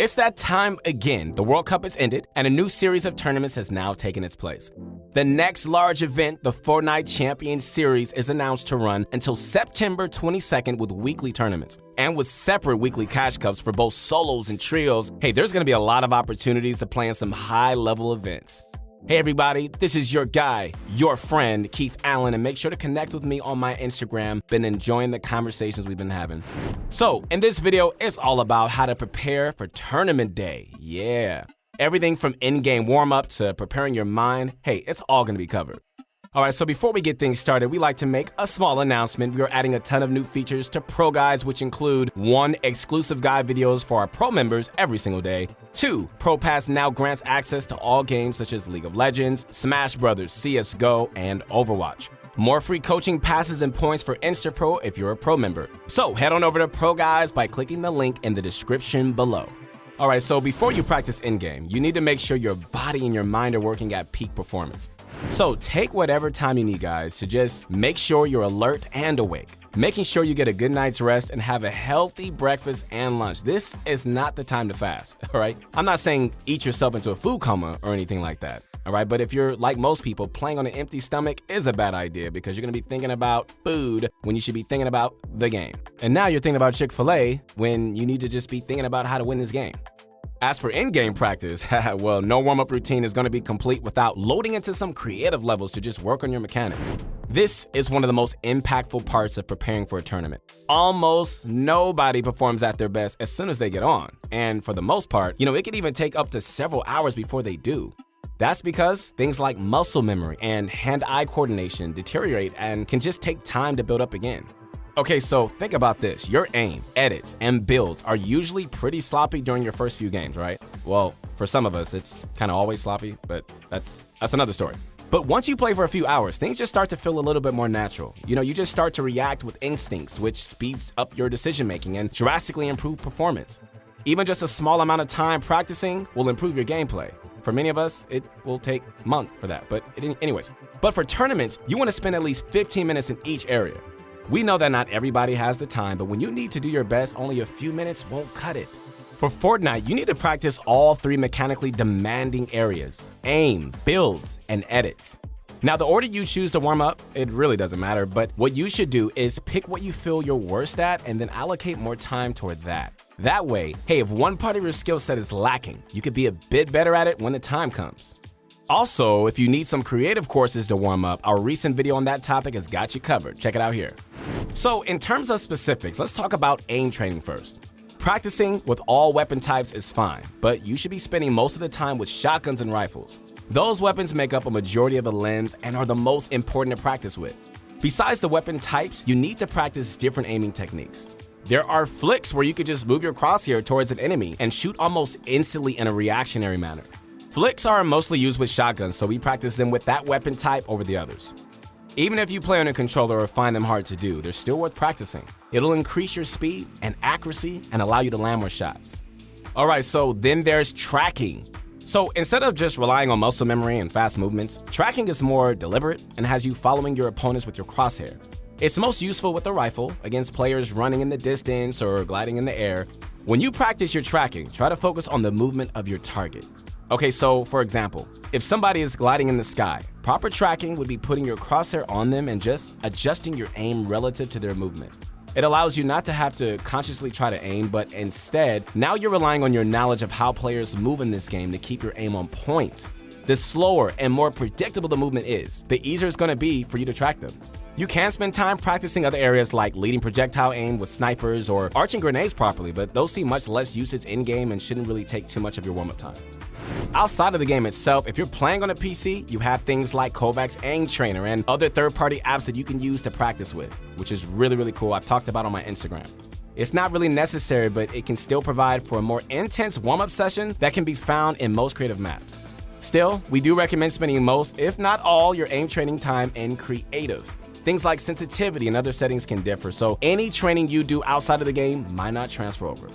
It's that time again. The World Cup has ended, and a new series of tournaments has now taken its place. The next large event, the Fortnite Champions Series, is announced to run until September 22nd with weekly tournaments. And with separate weekly cash cups for both solos and trios, hey, there's gonna be a lot of opportunities to play in some high-level events. Hey everybody, this is your guy, your friend, Keith Allen, and make sure to connect with me on my Instagram. Been enjoying the conversations we've been having. So, in this video, it's all about how to prepare for tournament day. Yeah. Everything from in-game warm-up to preparing your mind, hey, it's all gonna be covered. All right, so before we get things started, we like to make a small announcement. We are adding a ton of new features to Pro Guides, which include 1. Exclusive guide videos for our Pro members every single day. 2. Pro Pass now grants access to all games such as League of Legends, Smash Brothers, CSGO, and Overwatch. More free coaching passes and points for InstaPro if you're a Pro member. So head on over to Pro Guides by clicking the link in the description below. All right, so before you practice in-game, you need to make sure your body and your mind are working at peak performance. So take whatever time you need, guys, to just make sure you're alert and awake. Making sure you get a good night's rest and have a healthy breakfast and lunch. This is not the time to fast, all right? I'm not saying eat yourself into a food coma or anything like that, all right? But if you're like most people, playing on an empty stomach is a bad idea because you're gonna be thinking about food when you should be thinking about the game. And now you're thinking about Chick-fil-A when you need to just be thinking about how to win this game. As for in-game practice, well, no warm-up routine is going to be complete without loading into some creative levels to just work on your mechanics. This is one of the most impactful parts of preparing for a tournament. Almost nobody performs at their best as soon as they get on. And for the most part, it can even take up to several hours before they do. That's because things like muscle memory and hand-eye coordination deteriorate and can just take time to build up again. Okay, so think about this. Your aim, edits, and builds are usually pretty sloppy during your first few games, right? Well, for some of us, it's kind of always sloppy, but that's another story. But once you play for a few hours, things just start to feel a little bit more natural. You just start to react with instincts, which speeds up your decision-making and drastically improve performance. Even just a small amount of time practicing will improve your gameplay. For many of us, it will take months for that, but anyways. But for tournaments, you want to spend at least 15 minutes in each area. We know that not everybody has the time, but when you need to do your best, only a few minutes won't cut it. For Fortnite, you need to practice all 3 mechanically demanding areas: aim, builds, and edits. Now, the order you choose to warm up, it really doesn't matter, but what you should do is pick what you feel you're worst at and then allocate more time toward that. That way, hey, if one part of your skill set is lacking, you could be a bit better at it when the time comes. Also, if you need some creative courses to warm up, our recent video on that topic has got you covered. Check it out here. So in terms of specifics, let's talk about aim training first. Practicing with all weapon types is fine, but you should be spending most of the time with shotguns and rifles. Those weapons make up a majority of the limbs and are the most important to practice with. Besides the weapon types, you need to practice different aiming techniques. There are flicks where you could just move your crosshair towards an enemy and shoot almost instantly in a reactionary manner. Flicks are mostly used with shotguns, so we practice them with that weapon type over the others. Even if you play on a controller or find them hard to do, they're still worth practicing. It'll increase your speed and accuracy and allow you to land more shots. All right, so then there's tracking. So instead of just relying on muscle memory and fast movements, tracking is more deliberate and has you following your opponents with your crosshair. It's most useful with a rifle against players running in the distance or gliding in the air. When you practice your tracking, try to focus on the movement of your target. Okay, so for example, if somebody is gliding in the sky, proper tracking would be putting your crosshair on them and just adjusting your aim relative to their movement. It allows you not to have to consciously try to aim, but instead, now you're relying on your knowledge of how players move in this game to keep your aim on point. The slower and more predictable the movement is, the easier it's going to be for you to track them. You can spend time practicing other areas like leading projectile aim with snipers or arching grenades properly, but those see much less usage in-game and shouldn't really take too much of your warm-up time. Outside of the game itself, if you're playing on a PC, you have things like Kovac's Aim Trainer and other third-party apps that you can use to practice with, which is really, really cool. I've talked about on my Instagram. It's not really necessary, but it can still provide for a more intense warm-up session that can be found in most creative maps. Still, we do recommend spending most, if not all, your aim training time in creative. Things like sensitivity and other settings can differ, so any training you do outside of the game might not transfer over.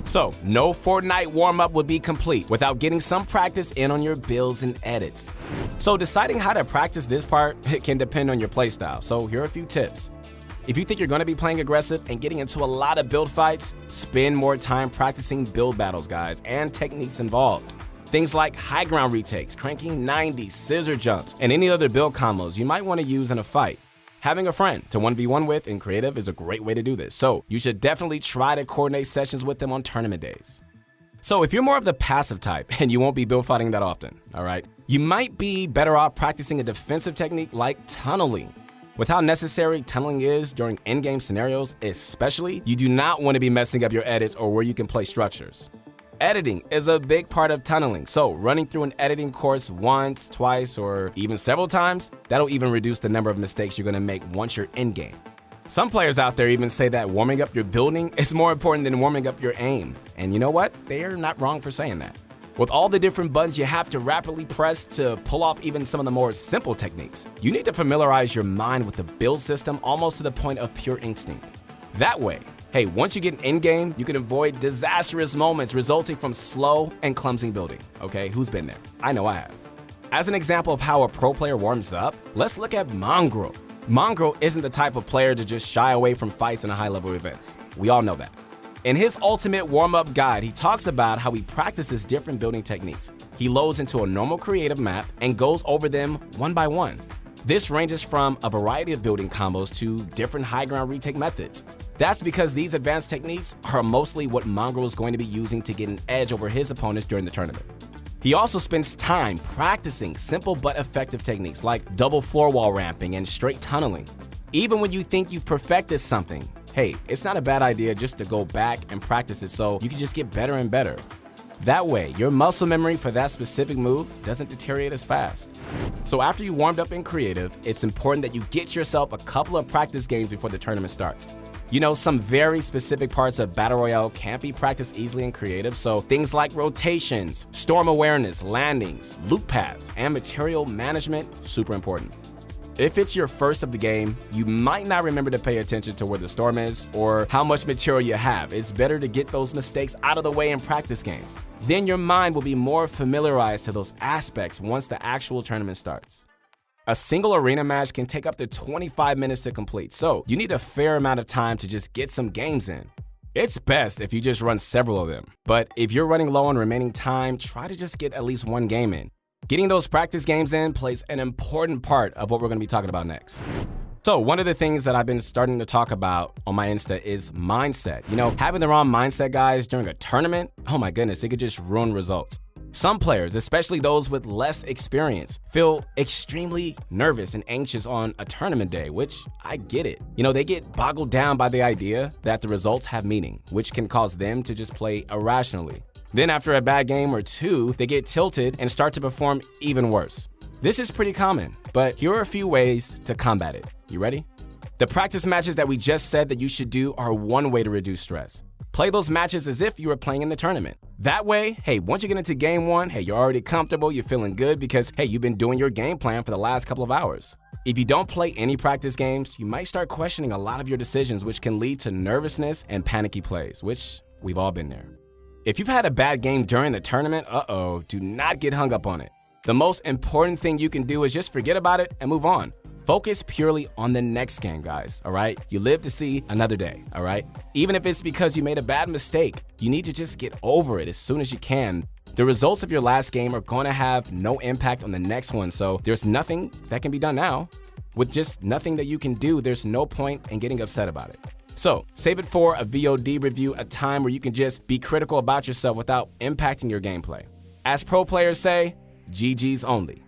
So, no Fortnite warm-up would be complete without getting some practice in on your builds and edits. So deciding how to practice this part, it can depend on your playstyle, so here are a few tips. If you think you're going to be playing aggressive and getting into a lot of build fights, spend more time practicing build battles, guys, and techniques involved. Things like high ground retakes, cranking 90, scissor jumps, and any other build combos you might want to use in a fight. Having a friend to 1v1 with in creative is a great way to do this, so you should definitely try to coordinate sessions with them on tournament days. So if you're more of the passive type and you won't be build fighting that often, all right, you might be better off practicing a defensive technique like tunneling. With how necessary tunneling is during in-game scenarios especially, you do not want to be messing up your edits or where you can place structures. Editing is a big part of tunneling, so running through an editing course once, twice, or even several times, that'll even reduce the number of mistakes you're going to make once you're in-game. Some players out there even say that warming up your building is more important than warming up your aim, and you know what? They're not wrong for saying that. With all the different buttons you have to rapidly press to pull off even some of the more simple techniques, you need to familiarize your mind with the build system almost to the point of pure instinct. That way, hey, once you get in-game, you can avoid disastrous moments resulting from slow and clumsy building. Okay, who's been there? I know I have. As an example of how a pro player warms up, let's look at Mongrel. Mongrel isn't the type of player to just shy away from fights in high-level events. We all know that. In his ultimate warm-up guide, he talks about how he practices different building techniques. He loads into a normal creative map and goes over them one by one. This ranges from a variety of building combos to different high ground retake methods. That's because these advanced techniques are mostly what Mongrel is going to be using to get an edge over his opponents during the tournament. He also spends time practicing simple but effective techniques like double floor wall ramping and straight tunneling. Even when you think you've perfected something, hey, it's not a bad idea just to go back and practice it so you can just get better and better. That way, your muscle memory for that specific move doesn't deteriorate as fast. So after you warmed up in creative, it's important that you get yourself a couple of practice games before the tournament starts. You know, some very specific parts of Battle Royale can't be practiced easily in creative, so things like rotations, storm awareness, landings, loop paths, and material management, super important. If it's your first of the game, you might not remember to pay attention to where the storm is or how much material you have. It's better to get those mistakes out of the way in practice games. Then your mind will be more familiarized to those aspects once the actual tournament starts. A single arena match can take up to 25 minutes to complete, so you need a fair amount of time to just get some games in. It's best if you just run several of them, but if you're running low on remaining time, try to just get at least one game in. Getting those practice games in plays an important part of what we're going to be talking about next. So one of the things that I've been starting to talk about on my Insta is mindset. You know, having the wrong mindset, guys, during a tournament, oh my goodness, it could just ruin results. Some players, especially those with less experience, feel extremely nervous and anxious on a tournament day, which I get it. You know, they get boggled down by the idea that the results have meaning, which can cause them to just play irrationally. Then after a bad game or two, they get tilted and start to perform even worse. This is pretty common, but here are a few ways to combat it. You ready? The practice matches that we just said that you should do are one way to reduce stress. Play those matches as if you were playing in the tournament. That way, hey, once you get into game one, hey, you're already comfortable, you're feeling good because, hey, you've been doing your game plan for the last couple of hours. If you don't play any practice games, you might start questioning a lot of your decisions, which can lead to nervousness and panicky plays, which we've all been there. If you've had a bad game during the tournament, do not get hung up on it. The most important thing you can do is just forget about it and move on. Focus purely on the next game, guys, all right? You live to see another day, all right? Even if it's because you made a bad mistake, you need to just get over it as soon as you can. The results of your last game are going to have no impact on the next one, so there's nothing that can be done now. With just nothing that you can do, there's no point in getting upset about it. So save it for a VOD review, a time where you can just be critical about yourself without impacting your gameplay. As pro players say, GG's only.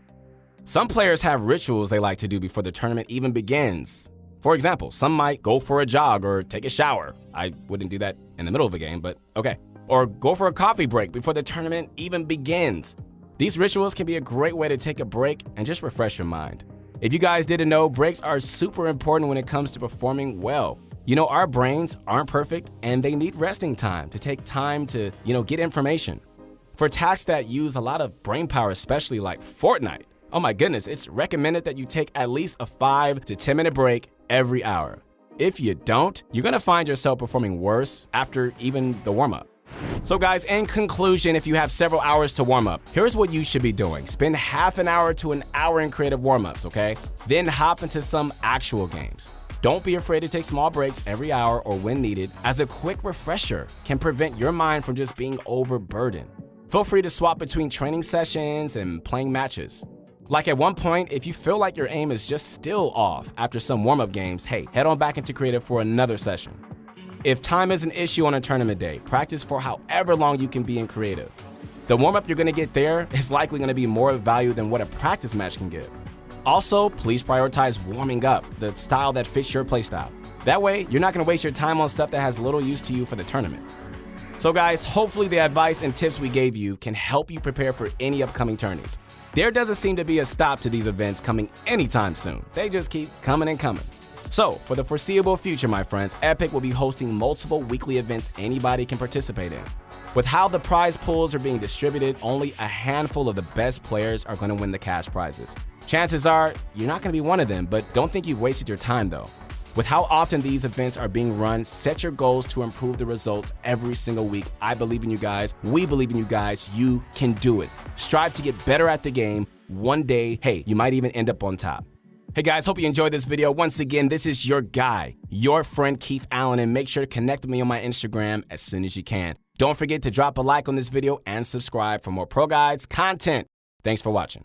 Some players have rituals they like to do before the tournament even begins. For example, some might go for a jog or take a shower. I wouldn't do that in the middle of a game, but okay. Or go for a coffee break before the tournament even begins. These rituals can be a great way to take a break and just refresh your mind. If you guys didn't know, breaks are super important when it comes to performing well. You know, our brains aren't perfect and they need resting time to take time to, get information. For tasks that use a lot of brain power, especially like Fortnite, oh my goodness, it's recommended that you take at least a 5 to 10 minute break every hour. If you don't, you're gonna find yourself performing worse after even the warm-up. So guys, in conclusion, if you have several hours to warm up, here's what you should be doing. Spend half an hour to an hour in creative warm-ups, okay? Then hop into some actual games. Don't be afraid to take small breaks every hour or when needed, as a quick refresher can prevent your mind from just being overburdened. Feel free to swap between training sessions and playing matches. Like at one point, if you feel like your aim is just still off after some warm-up games, hey, head on back into creative for another session. If time is an issue on a tournament day, practice for however long you can be in creative. The warm-up you're going to get there is likely going to be more value than what a practice match can give. Also, please prioritize warming up, the style that fits your playstyle. That way, you're not going to waste your time on stuff that has little use to you for the tournament. So guys, hopefully the advice and tips we gave you can help you prepare for any upcoming tourneys. There doesn't seem to be a stop to these events coming anytime soon. They just keep coming and coming. So, for the foreseeable future, my friends, Epic will be hosting multiple weekly events anybody can participate in. With how the prize pools are being distributed, only a handful of the best players are going to win the cash prizes. Chances are, you're not going to be one of them, but don't think you've wasted your time though. With how often these events are being run, set your goals to improve the results every single week. I believe in you guys. We believe in you guys. You can do it. Strive to get better at the game. One day, hey, you might even end up on top. Hey guys, hope you enjoyed this video. Once again, this is your guy, your friend Keith Allen, and make sure to connect with me on my Instagram as soon as you can. Don't forget to drop a like on this video and subscribe for more Pro Guides content. Thanks for watching.